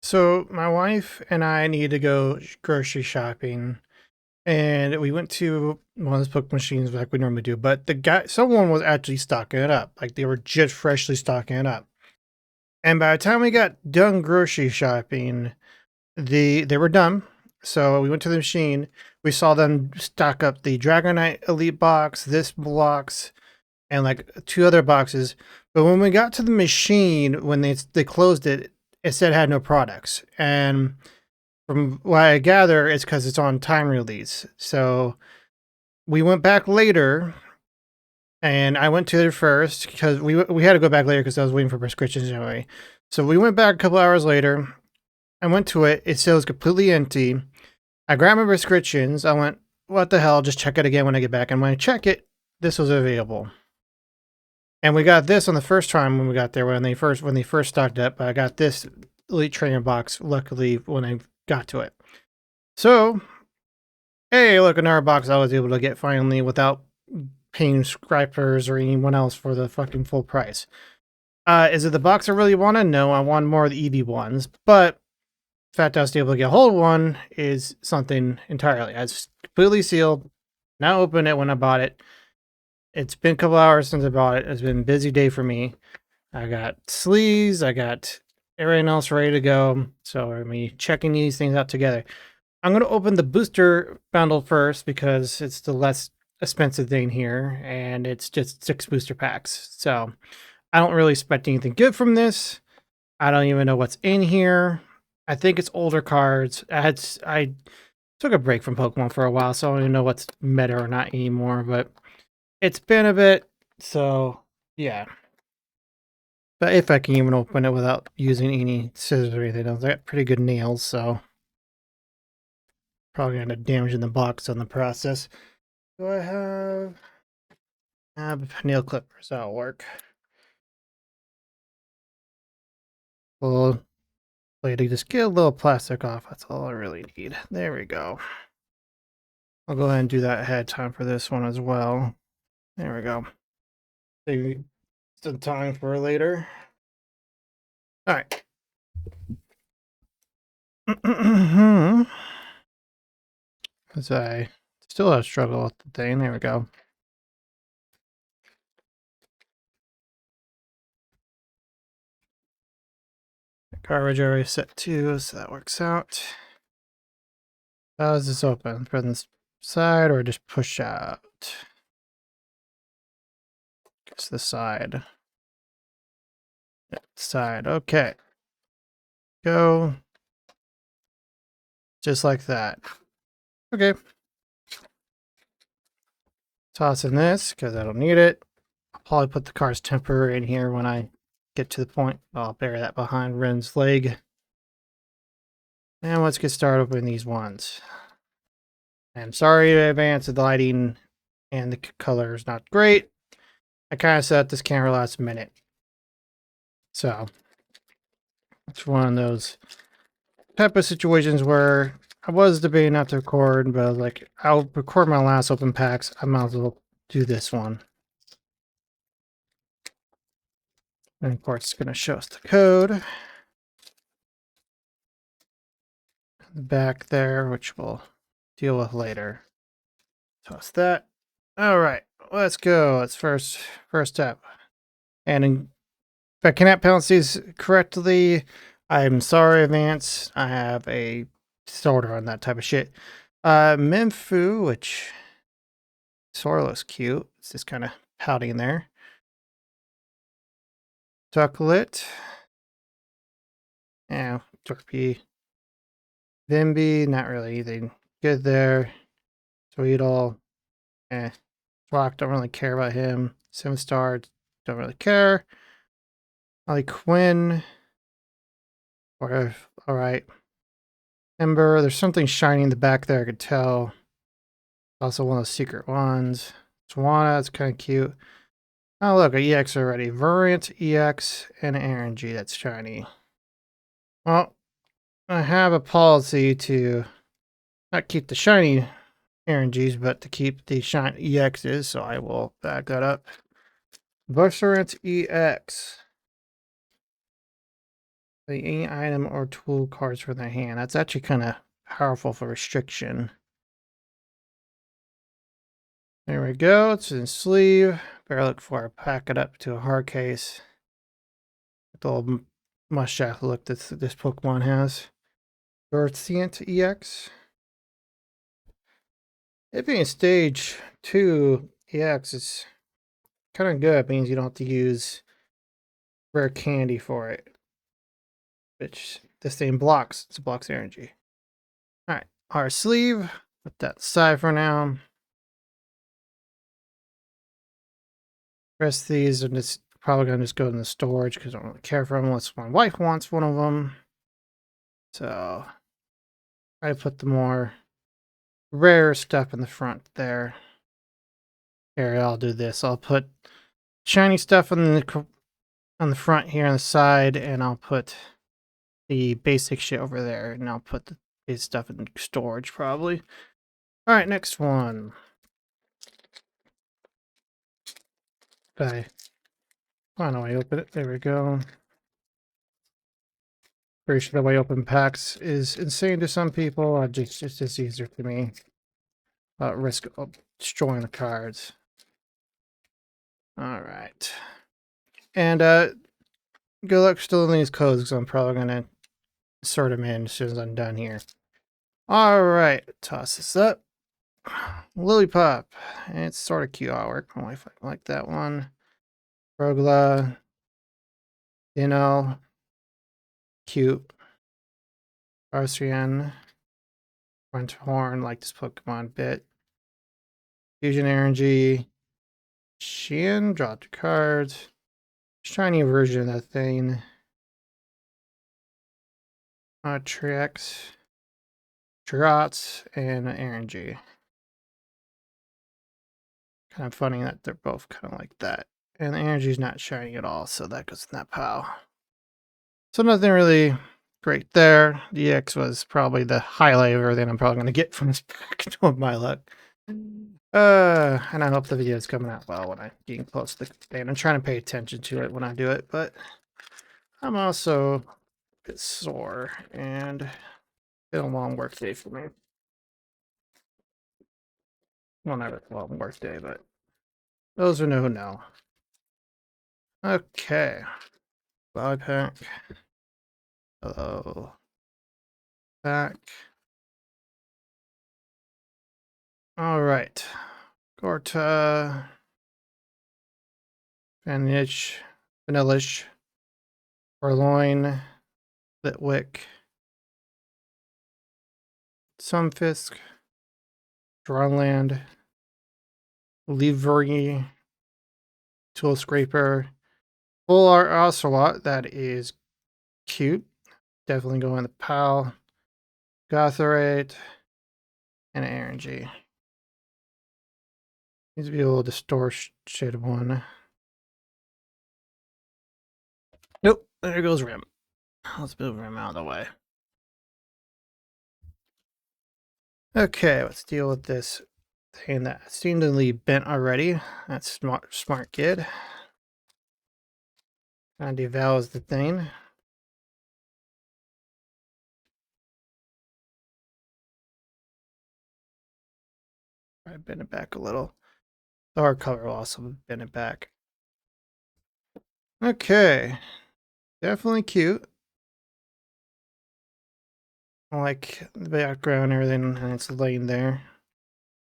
So my wife and I need to go grocery shopping, and we went to one of those book machines like we normally do. But someone was actually stocking it up, like they were just freshly stocking it up. And by the time we got done grocery shopping, they were done. So we went to the machine. We saw them stock up the Dragonite Elite box, this box, and like two other boxes. But when we got to the machine, when they closed it, it said it had no products. And from what I gather, it's because it's on time release. So we went back later, and I went to it first because we had to go back later because I was waiting for prescriptions anyway. So we went back a couple hours later. I went to it. It still was completely empty. I grabbed my prescriptions. I went, what the hell? Just check it again when I get back. And when I check it, this was available. And we got this on the first time when we got there when they first stocked up. I got this Elite Trainer box luckily when I got to it. So, hey, look, another box I was able to get finally without paying scrapers or anyone else for the fucking full price. Is it the box I really wanted? No, I want more of the EV ones, but the fact I was able to get a hold of one is something entirely. It's completely sealed. Now open it when I bought it. It's been a couple hours since I bought it. It's been a busy day for me. I got sleeves. I got everything else ready to go. So I'm checking these things out together. I'm going to open the booster bundle first because it's the less expensive thing here, and it's just 6 booster packs. So I don't really expect anything good from this. I don't even know what's in here. I think it's older cards. I took a break from Pokemon for a while, so I don't even know what's meta or not anymore, but it's been a bit, so yeah. But if I can even open it without using any scissors or anything else, I got pretty good nails, so probably gonna end up damaging the box on the process. Do I have nail clippers? That'll work. Well, to just get a little plastic off. That's all I really need. There we go. I'll go ahead and do that ahead of time for this one as well. There we go. Save some time for later. All right. As I still have struggle with the thing. There we go. Cartridge already set too, so that works out. How does this open? From the side or just push out? It's the side. Side. Okay. Go. Just like that. Okay. Toss in this because I don't need it. I'll probably put the car's temporary in here when I get to the point. I'll bury that behind Ren's leg. And let's get started opening these ones. I'm sorry in advance, the lighting and the color is not great. I kind of set up this camera last minute. So, it's one of those type of situations where I was debating not to record, but I was like, I'll record my last open packs. I might as well do this one. And of course, it's going to show us the code. The back there, which we'll deal with later. Toss that. All right, let's go. Let's first step. And if I cannot pronounce these correctly, I'm sorry, advance. I have a disorder on that type of shit. Minfu, which sort of looks cute. It's just kind of pouting there. Ducklet. Yeah, Torpy. Vimby, not really anything good there. Tweedle. Flock, don't really care about him. 7-star, don't really care. Ollie Quinn. Alright. Ember, there's something shiny in the back there, I could tell. Also one of those secret ones. Swana, it's kind of cute. Oh, look, a EX already. Variant, EX, and RNG, that's shiny. Well, I have a policy to not keep the shiny RNGs, but to keep the shiny EXs, so I will back that up. Variant EX. Any item or tool cards from their hand. That's actually kind of powerful for restriction. There we go. It's in sleeve. Better look for it. Pack it up to a hard case. The little mustache look that this Pokemon has. Earthient EX. It being stage 2 EX is kind of good. It means you don't have to use rare candy for it. Which this thing blocks. It blocks energy. Alright, our sleeve. Put that aside for now. Rest of these are just probably going to just go in the storage because I don't really care for them unless my wife wants one of them. So I put the more rare stuff in the front there. Here, I'll do this. I'll put shiny stuff on the front here on the side, and I'll put the basic shit over there, and I'll put the basic stuff in storage probably. All right, next one. Okay. Why don't I open it? There we go. Pretty sure the way open packs is insane to some people. It's just easier to me. Risk of destroying the cards. All right. And good luck still in these codes because I'm probably going to sort them in as soon as I'm done here. All right. Toss this up. Lillipup. It's sort of cute artwork. My wife like that one. Rogla. Cute. Arcean. Front Horn. Like this Pokemon bit. Fusion Energy. Shein. Draw 2 cards. Shiny version of that thing. Trix. Trots. And Energy. Kind of funny that they're both kind of like that. And the energy's not shiny at all, so that goes in that pile. So nothing really great there. The EX was probably the highlight of everything I'm probably going to get from this pack, with my luck. And I hope the video is coming out well when I'm getting close to the thing. I'm trying to pay attention to it when I do it, but I'm also a bit sore, and it's been a long work day for me. Well, not a long work day, but those who know who know. Okay. Bye pack. Hello. Back. All right. Gorta. Vanillish. Orloin. Litwick. Sunfisk. Dronland. Livery. Tool Scraper. Full Art Ocelot. That is cute. Definitely go in the pal. Gotherate. And Energy. Needs to be a little distorted one. Nope. There goes Rim. Let's move Rim out of the way. Okay, let's deal with this thing that seemed to be bent already. That's smart kid. And devours the thing. I bend it back a little. The hardcover will also bend it back. Okay. Definitely cute. I like the background and everything, and it's laying there.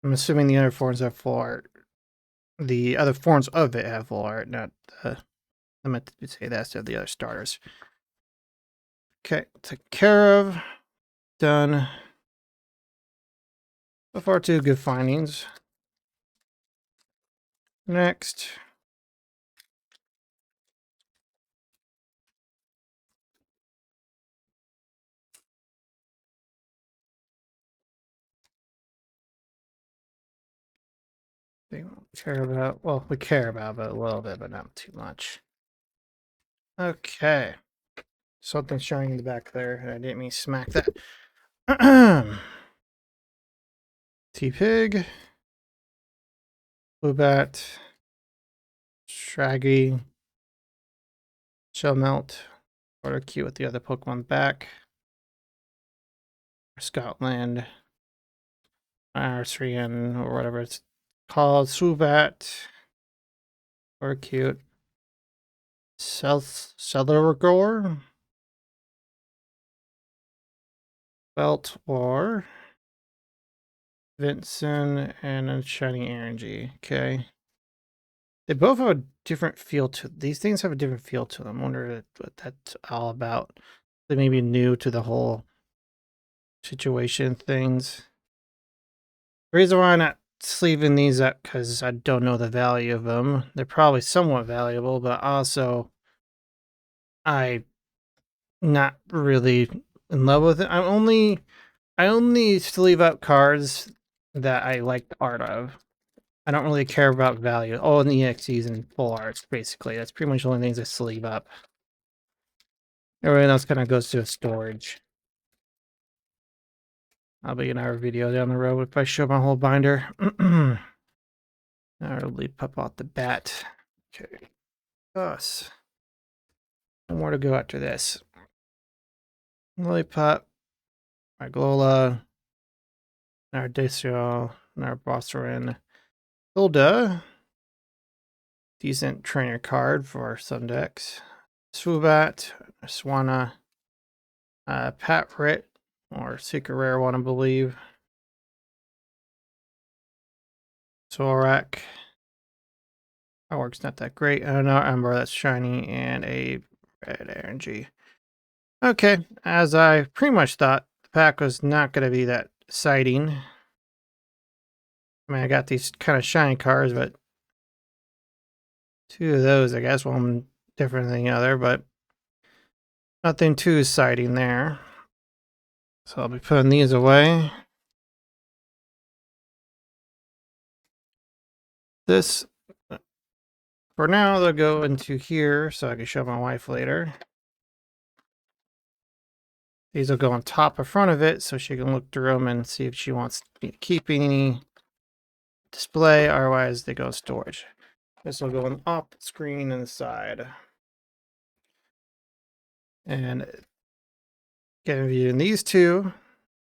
I'm assuming the other forms have full art. The other forms of it have full art, not I meant to say that instead of the other starters. Okay, taken care of. Done. So far, 2 good findings. Next. They won't care about, well, we care about it a little bit, but not too much. Okay. Something showing in the back there, and I didn't mean to smack that. T-Pig. Bluebat. Shraggy. Shell Melt. Order cute with the other Pokemon back. Scotland. Arcean, or whatever it's called. Subat. Order cute. Celurgor. Belt War. Vincent and a shiny energy. Okay. They both have a different feel to these things have a different feel to them. I wonder what that's all about. They may be new to the whole situation things. The reason why I'm not sleeving these up because I don't know the value of them. They're probably somewhat valuable, but also I'm not really in love with it. I only sleeve up cards that I like the art of. I don't really care about value. Oh, and the EXEs and full arts, basically. That's pretty much the only things I sleeve up. Everything else kind of goes to storage. I'll be another video down the road if I show my whole binder. I'll leave pop out the bat. Okay. Us. No more to go after this. Lollipop, Maglola, Nardecio, Narbossarin, Hilda. Decent trainer card for some decks. Swoobat, Swanna, Patrit, or secret rare one, I believe. Zorak. Firework's not that great. I don't know. Ember, that's shiny, and a red energy. Okay, as I pretty much thought, the pack was not going to be that exciting. I mean, I got these kind of shiny cards, but two of those, I guess, one different than the other, but nothing too exciting there. So I'll be putting these away. This, for now, they'll go into here so I can show my wife later. These will go on top or front of it so she can look through them and see if she wants me to keep any display, otherwise they go in storage. This will go on the off screen and the side. And again, viewing these two,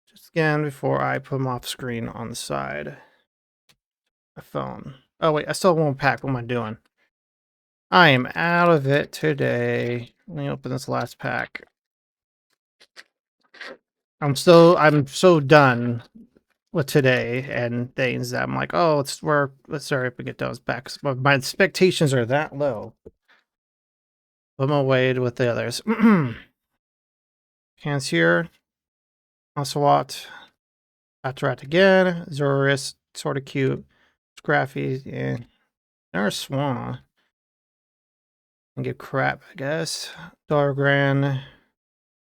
just again before I put them off screen on the side. My phone. Oh wait, I still have one pack. What am I doing? I am out of it today. Let me open this last pack. I'm so done with today and things that I'm like, oh, let's hurry up and get those back. But my expectations are that low. Put them away with the others. Hands here. Ocelot. Atrat again. Zoroark, sort of cute. Scraffy, and there's Swanna. And get crap, I guess. Dargran.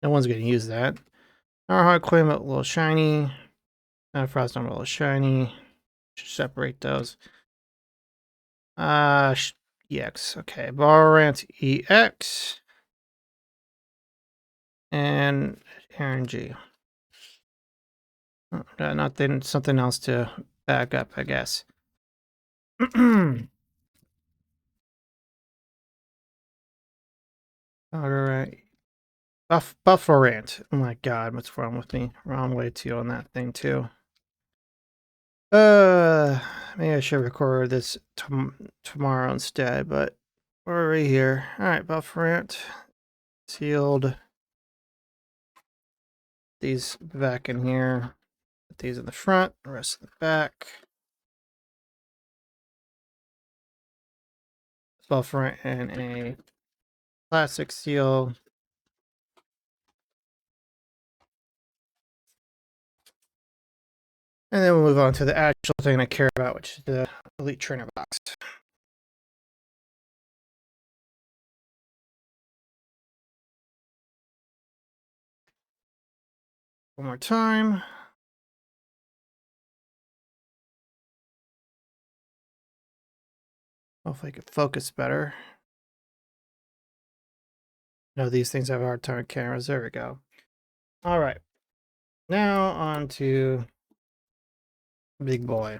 No one's gonna use that. Our Harquim, a little shiny. Frost, a little shiny. Should separate those. EX. Okay. Barrant EX. And RNG. Got nothing, something else to back up, I guess. Alright. Bufferant. Oh my god, what's wrong with me? Wrong way too on that thing too. Maybe I should record this tomorrow instead, but we're right here. Alright, Bufferant. Sealed. These back in here. Put these in the front, the rest in the back. Bufferant and a plastic seal. And then we'll move on to the actual thing I care about, which is the Elite Trainer box. One more time. Hopefully I can focus better. No, these things have a hard time with cameras. There we go. All right. Now on to Big Boy.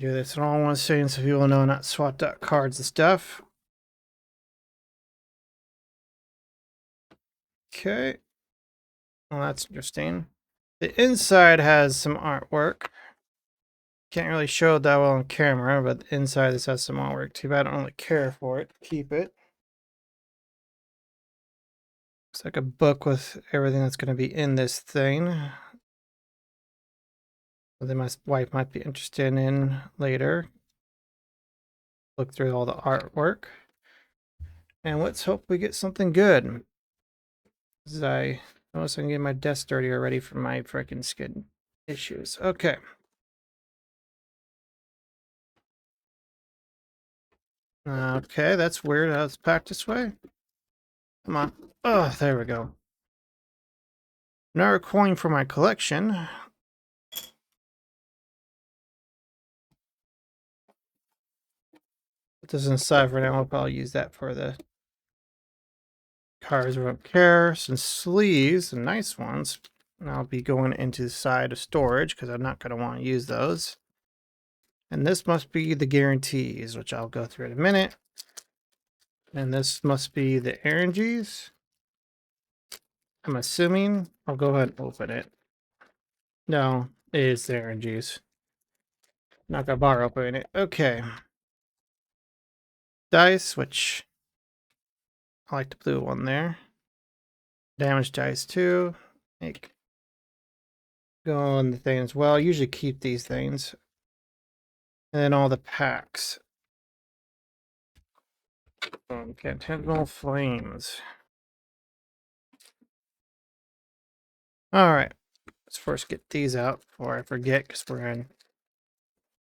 do this in all one sitting so people know not swap out cards and stuff. Okay. Well, that's interesting. The inside has some artwork. Can't really show it that well on camera, but the inside this has some artwork. Too bad I don't really care for it. Keep it. It's like a book with everything that's going to be in this thing. That my wife might be interested in later. Look through all the artwork. And let's hope we get something good. As I notice I can get my desk dirty already from my freaking skin issues. Okay. Okay, that's weird how it's packed this way. Come on. Oh, there we go. Another coin for my collection. Put this inside for now. I'll probably use that for the cards. We don't care. Some sleeves, some nice ones. And I'll be going into the side of storage because I'm not going to want to use those. And this must be the guarantees, which I'll go through in a minute. And this must be the RNGs. I'm assuming. I'll go ahead and open it. No, it is the RNGs. Not gonna bother opening it. Okay. Dice, which I like the blue one there. Damage dice too. Make go on the thing as well. I usually keep these things. And then all the packs. Tentacle flames. Alright. Let's first get these out before I forget, because we're gonna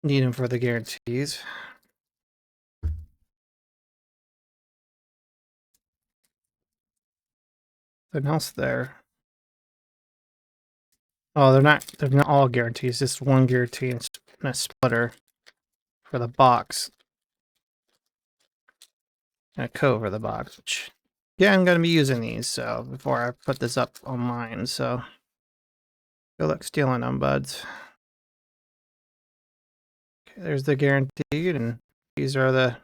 need them for the guarantees. Nothing else there. Oh, they're not all guarantees, just one guarantee and a splitter for the box. And a code for the box, which yeah, I'm gonna be using these so before I put this up online, so good luck stealing them, buds. Okay, there's the guaranteed, and these are the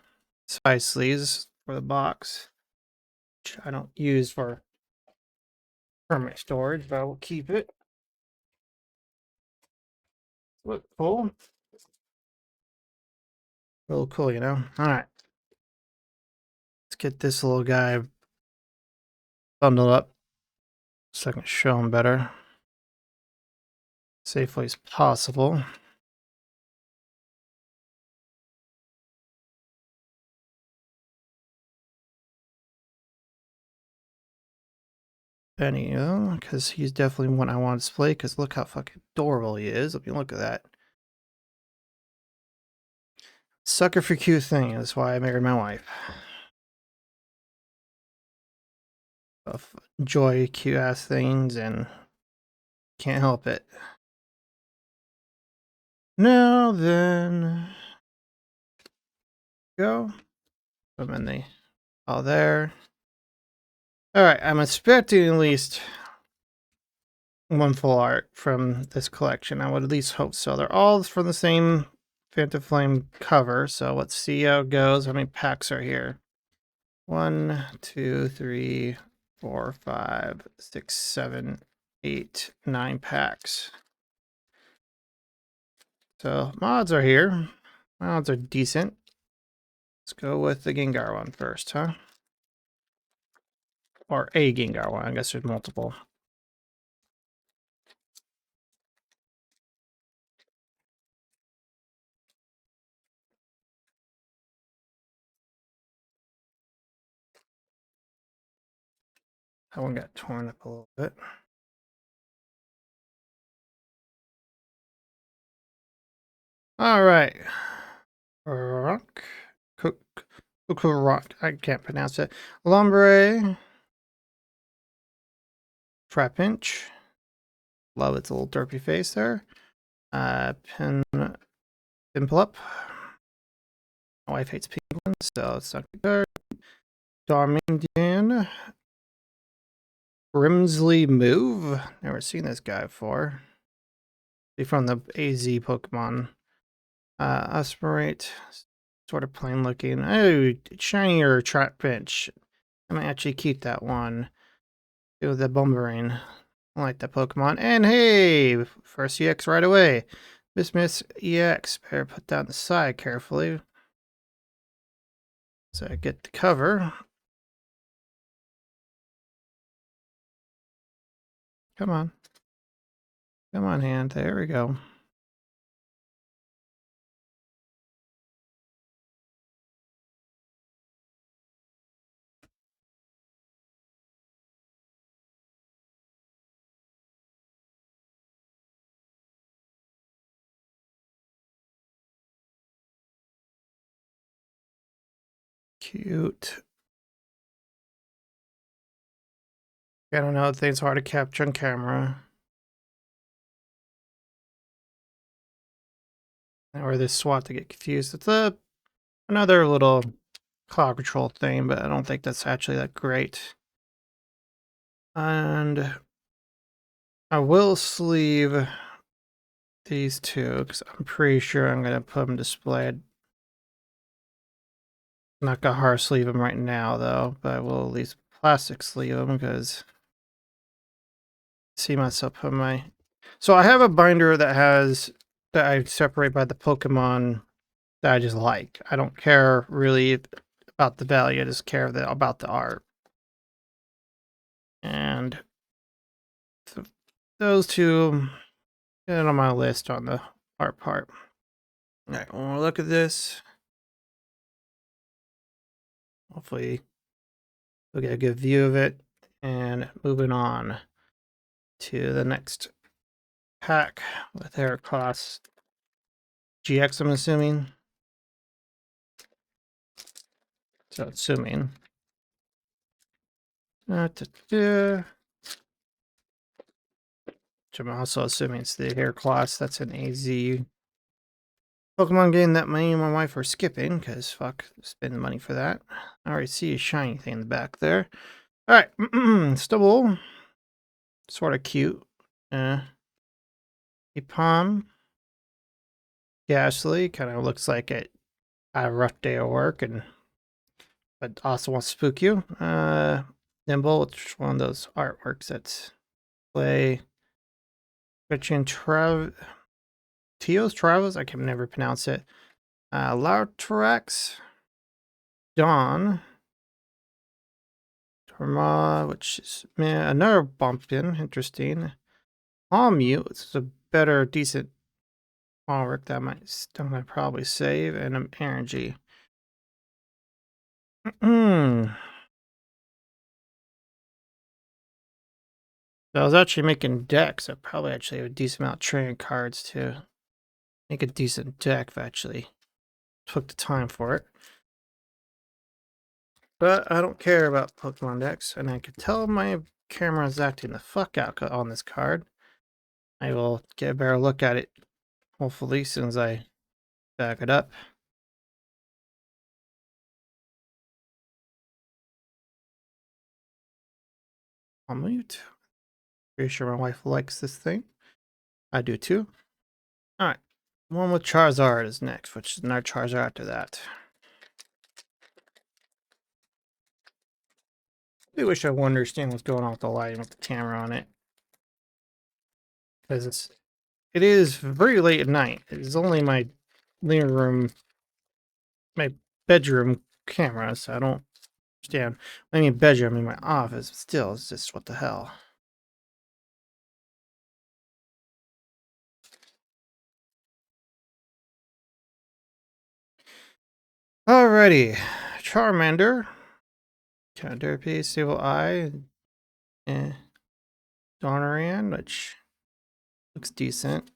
size sleeves for the box, which I don't use for permanent storage, but I will keep it. Look cool. Real cool, you know? Alright. Let's get this little guy bundled up so I can show him better. Safely as possible. Anywho, because he's definitely one I want to display, because look how fucking adorable he is. I mean, look at that. Sucker for cute thing. That's why I married my wife. Enjoy cute ass things and can't help it. Now then, go. Put them in the all there. All right, I'm expecting at least one full art from this collection. I would at least hope so. They're all from the same Phantom Flame cover, so let's see how it goes. How many packs are here? 1, 2, 3, 4, 5, 6, 7, 8, 9 packs. So mods are here. Mods are decent. Let's go with the Gengar one first, huh? Or a Gengar one. I guess there's multiple. That one got torn up a little bit. All right. Rock. Rock. I can't pronounce it. Lombre. Trapinch. Love its little derpy face there. Pimplup. My wife hates penguins, so it's not good. Darmanian. Grimsley Move. Never seen this guy before. He's from the AZ Pokemon. Aspirate, sort of plain looking. Oh, shinier trap bench. I might actually keep that one. Do the Boomerang. I like that Pokemon. And hey, first EX right away. Miss EX. Better put that on the side carefully. So I get the cover. Come on. Come on, hand. There we go. Cute. I don't know, things hard to capture on camera. Or this SWAT to get confused. It's another little cloud control thing, but I don't think that's actually that great. And I will sleeve these two because I'm pretty sure I'm going to put them displayed. I'm not going to hard sleeve them right now though, but I will at least plastic sleeve them because I see myself put my... So I have a binder that I separate by the Pokemon that I just like. I don't care really about the value, I just care about the art. And those two get on my list on the art part. All right, when we look at this, hopefully we'll get a good view of it. And moving on to the next pack with Air Class GX, I'm assuming. So assuming. Which I'm also assuming it's the Air Class. That's an AZ Pokemon game that me and my wife are skipping because fuck, spending money for that. I already see a shiny thing in the back there. All right, Stubble. Sort of cute. A Palm. Ghastly. Kind of looks like it had a rough day of work, but also wants to spook you. Nimble, which is one of those artworks that's play. Christian Teos Travels. I can never pronounce it. Lautrax. Dawn. Torma, which is another bumpkin. Interesting. Mute. It's a better, decent artwork that I'm gonna probably save, and an energy. So I was actually making decks. I probably actually have a decent amount of trading cards to make a decent deck if I actually took the time for it. But I don't care about Pokemon decks, and I could tell my camera is acting the fuck out on this card. I will get a better look at it, hopefully, as soon as I back it up. I'll mute. Pretty sure my wife likes this thing. I do too. Alright. One with Charizard is next, which is another Charizard after that. I do wish I would understand what's going on with the lighting with the camera on it. Because it is very late at night. It's only my living room, my bedroom camera, so I don't understand. I mean bedroom in my office, but still, it's just what the hell. Alrighty. Charmander. Caterpie, Sable Eye. Donneran, which looks decent.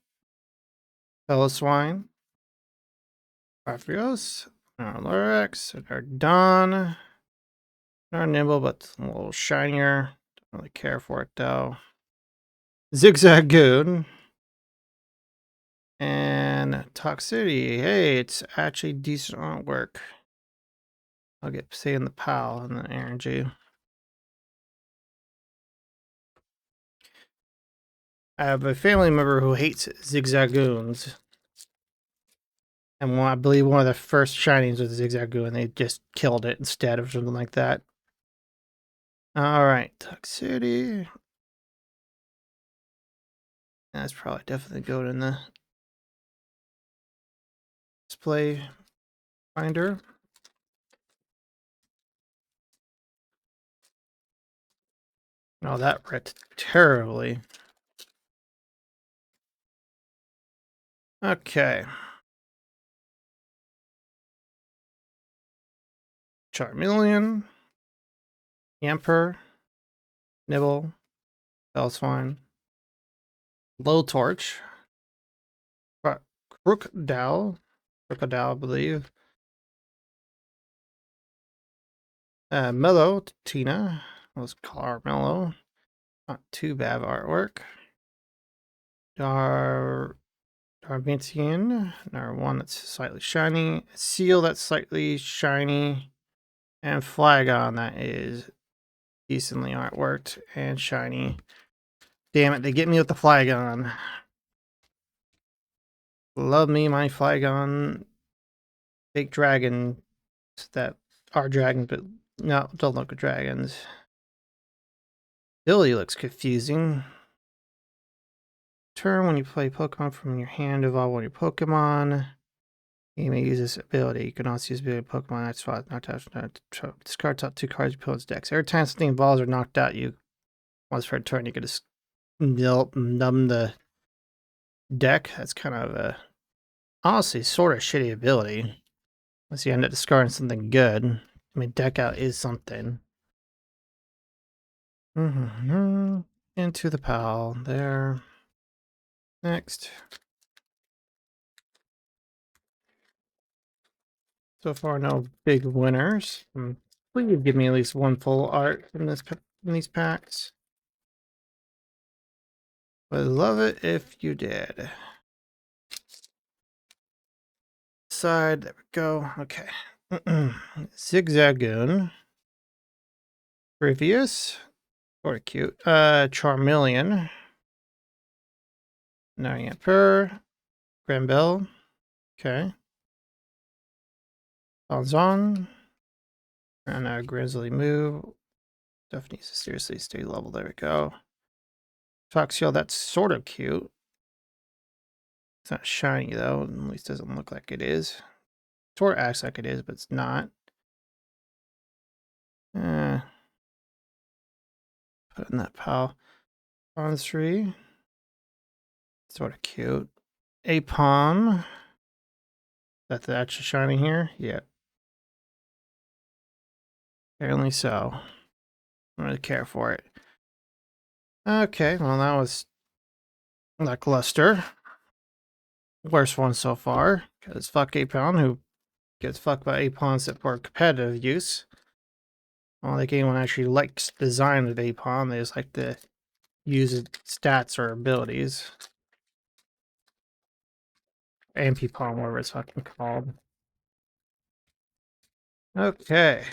Swine. Farfrios. Lorax. Dawn. Not nimble, but a little shinier. Don't really care for it though. Zigzagoon. And Toxicity. Hey, it's actually decent artwork. I'll get say in the pile and the energy. I have a family member who hates Zigzagoons. And I believe one of the first shinies was Zigzagoon, and they just killed it instead of something like that. Alright, Toxicity. That's probably definitely going in the display finder. Oh, that ripped terribly. Okay. Charmeleon. Yamper. Nibble. Bellswine. Low Torch. Crocodile, I believe. Mellow, Tina. Let's call her Mellow. Not too bad artwork. Darmanian, another one that's slightly shiny. Seal that's slightly shiny. And Flagon that is decently artworked and shiny. Damn it, they get me with the Flagon. Love me my Flagon fake dragon that are dragons, but no, don't look at dragons. Billy looks confusing. Turn when you play Pokemon from your hand, evolve one of your Pokemon. You may use this ability. You can also use ability Pokemon that spot, not touch, discard top 2 cards your opponent's decks. Every time something evolves or knocked out, you once per turn, you can just numb the deck. That's kind of a honestly sort of shitty ability. Unless you end up discarding something good. I mean, deck out is something. Into the pal there. Next. So far, no big winners. Please give me at least one full art in these packs. Would love it if you did. Side, there we go. Okay. Zigzagoon. Previous. Sort of cute. Charmeleon. Nariapur. Granbell. Okay. Bonzon. And a Grizzly move. Stuff needs to seriously stay level. There we go. Foxtail, that's sort of cute. It's not shiny though, at least doesn't look like it is. Sort of acts like it is, but it's not. Put in that pal. Bronze 3. Sort of cute. Apom. That's actually shiny here? Yeah. Apparently so. I don't really care for it. Okay, well that was lackluster. Worst one so far. Because fuck Apom, who gets fucked by Apons for competitive use. I don't think anyone actually likes the design of Apom. They just like to use its stats or abilities. Ampipom, whatever it's fucking called. Okay.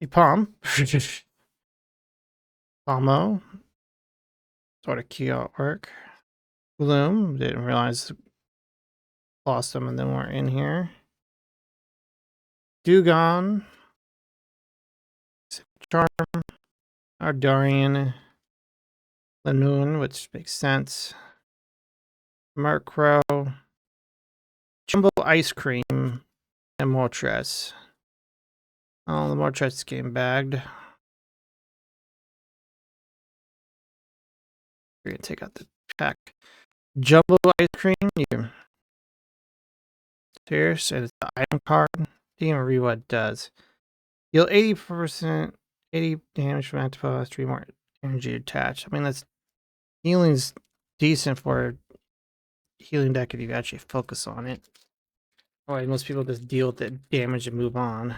Apom. Palmo. Sort of key artwork. Bloom. Didn't realize lost them and then we're in here. Dugon. Charm. Ardarian. Lanoon, which makes sense. Murkrow. Jumbo Ice Cream. And Moltres. Oh, the Moltres came bagged. We're gonna take out the pack. Jumbo Ice Cream. You serious? And it's the item card. Didn't even read what it does. Deal 80%, 80 damage from Octopus, 3 more energy attached. I mean, that's healing's decent for healing deck if you actually focus on it. Alright, most people just deal with the damage and move on.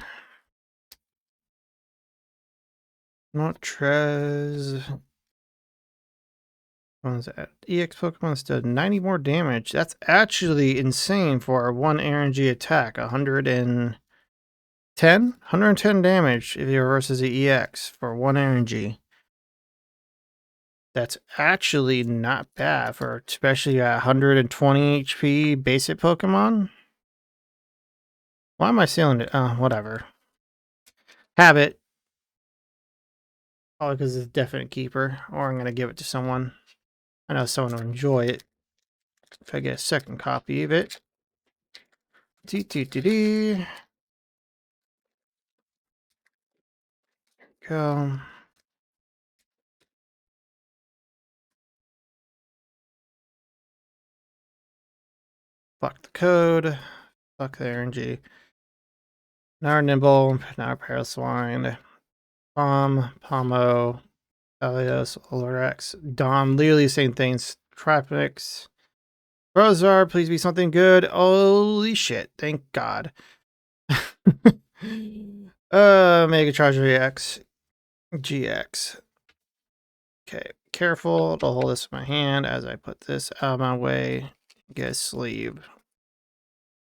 Moltres. What was that? EX Pokemon does 90 more damage. That's actually insane for a 1 energy attack. 110 damage if you're versus the EX for 1 energy. That's actually not bad for especially a 120 HP basic Pokemon. Why am I sealing it? Whatever. Have it. Probably because it's a definite keeper, or I'm going to give it to someone. I know someone will enjoy it if I get a second copy of it. Dee. Go. Fuck the code. Fuck the RNG. Now Nimble. Now Paraswine. Pomo. Elios. Olorex. Dom. Literally same things. Trapnix. Rosar, please be something good. Holy shit. Thank God. Mega Charger EX. GX. Okay, careful to hold this in my hand as I put this out of my way. Get a sleeve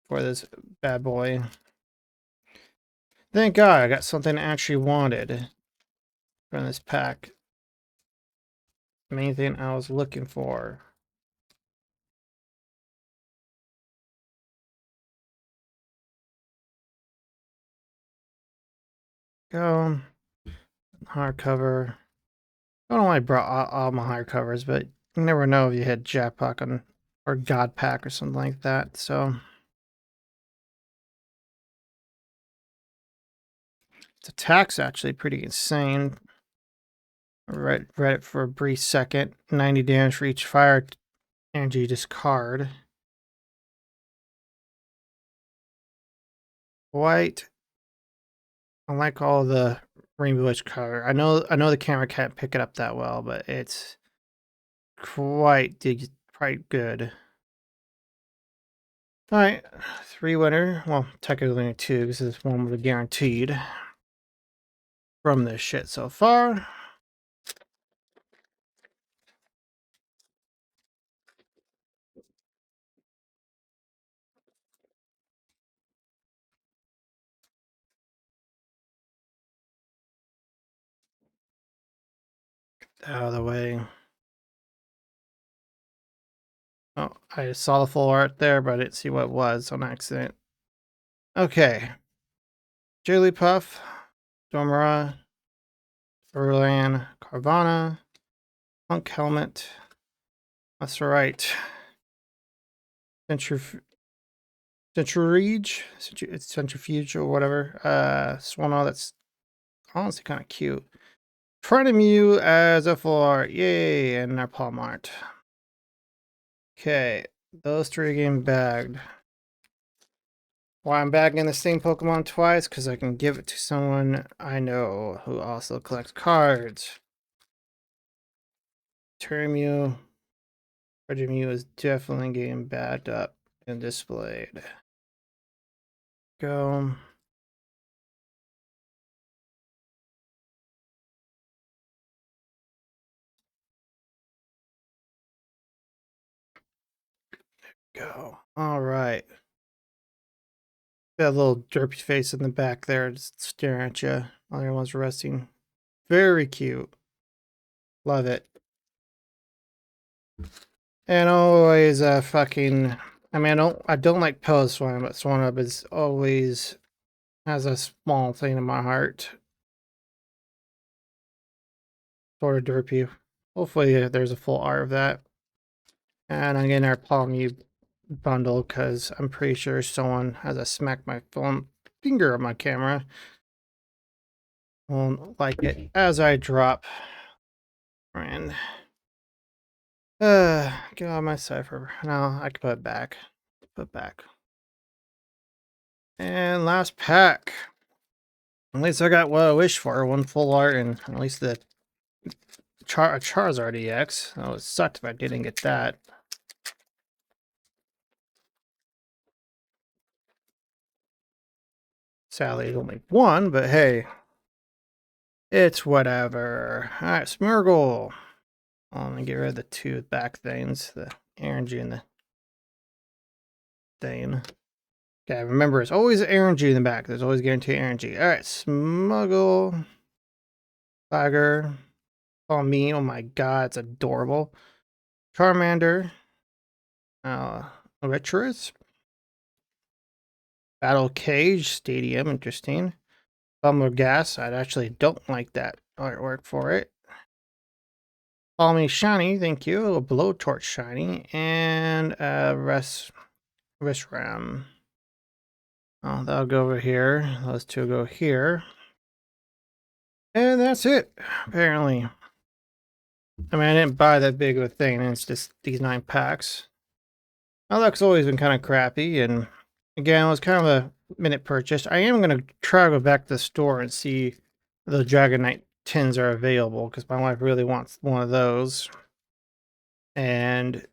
for this bad boy. Thank God I got something I actually wanted from this pack. Main thing I was looking for. Go. Hardcover. I don't know why I brought all my hardcovers, but you never know if you had Jackpack on or God Pack or something like that. So its attack's actually pretty insane. I read it for a brief second. 90 damage for each fire energy discard. White. I like all the rainbowish color. I know the camera can't pick it up that well, but it's quite good. All right, 3 winner. Well, technically only 2 because this one was guaranteed from this shit so far. Out of the way. Oh, I saw the full art there, but I didn't see what it was on accident. Okay. Jigglypuff, Domara, Verlan, Carvana, Punk Helmet. That's right. Centrifuge, it's Centrifuge or whatever. Swano, that's honestly kind of cute. Mew as a full art, yay, and our palm art. Okay, those 3 getting bagged. Why I'm bagging the same Pokemon twice? Because I can give it to someone I know who also collects cards. Mew, Mew is definitely getting bagged up and displayed. Go. Go. All right. That little derpy face in the back there just staring at you while everyone's resting. Very cute. Love it. And always fucking I mean I don't like Piloswine, but Swinub is always has a small thing in my heart. Sort of derpy. Hopefully there's a full art of that. And I'm getting our Palmu bundle because I'm pretty sure someone has a smack my finger on my camera. Won't like it as I drop. And get out of my cipher. No, I can put it back. Put it back. And last pack. At least I got what I wished for. 1 full art and at least the Charizard EX. Oh, it sucked if I didn't get that. Sadly, it's only 1, but hey. It's whatever. Alright, Smeargle. Let me get rid of the 2 back things. The RNG and the thing. Okay, remember, it's always RNG in the back. There's always guaranteed RNG. Alright, Smuggle. Tiger. Oh, me. Oh my god, it's adorable. Charmander. Retros. Battle Cage Stadium, interesting. Bumble Gas, I actually don't like that artwork for it. Follow Me Shiny, thank you. A Blowtorch Shiny. And Resram. Oh, that'll go over here. Those two go here. And that's it, apparently. I mean, I didn't buy that big of a thing, and it's just these 9 packs. My luck's always been kind of crappy, and again, it was kind of a minute purchase. I am going to try to go back to the store and see if the Dragonite tins are available, because my wife really wants one of those. And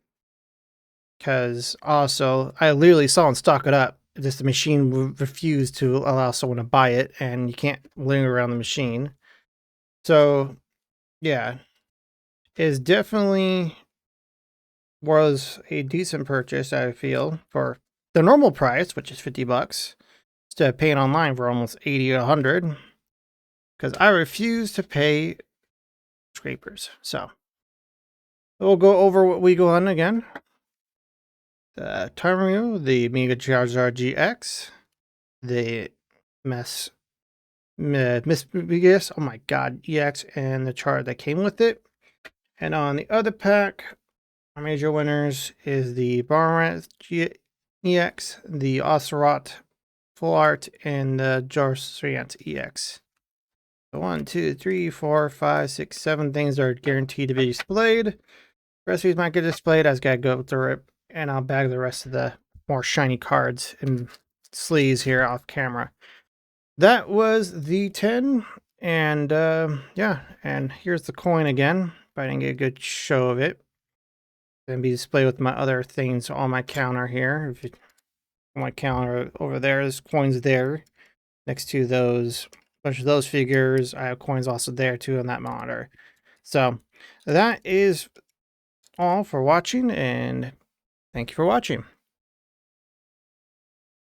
because also, I literally saw them stock it up. Just the machine refused to allow someone to buy it, and you can't linger around the machine. So, yeah, it definitely was a decent purchase, I feel, for the normal price, which is $50, instead of paying online for almost 80 or 100, because I refuse to pay scrapers. So we'll go over what we go on again. The Tarmamu, the Mega Charizard GX, the Miss Biggest, oh my god, EX, and the chart that came with it. And on the other pack, our major winners is the Barrat EX, the Ocelot Full Art, and the Jarciant EX. So 1, 2, 3, 4, 5, 6, 7 things are guaranteed to be displayed. The rest of these might get displayed. I just gotta go through it, and I'll bag the rest of the more shiny cards and sleeves here off camera. That was the 10, and yeah, and here's the coin again. If I didn't get a good show of it, gonna be displayed with my other things on my counter here. If you, on my counter over there, there's coins there next to those bunch of those figures. I have coins also there too on that monitor. So that is all for watching, and thank you for watching.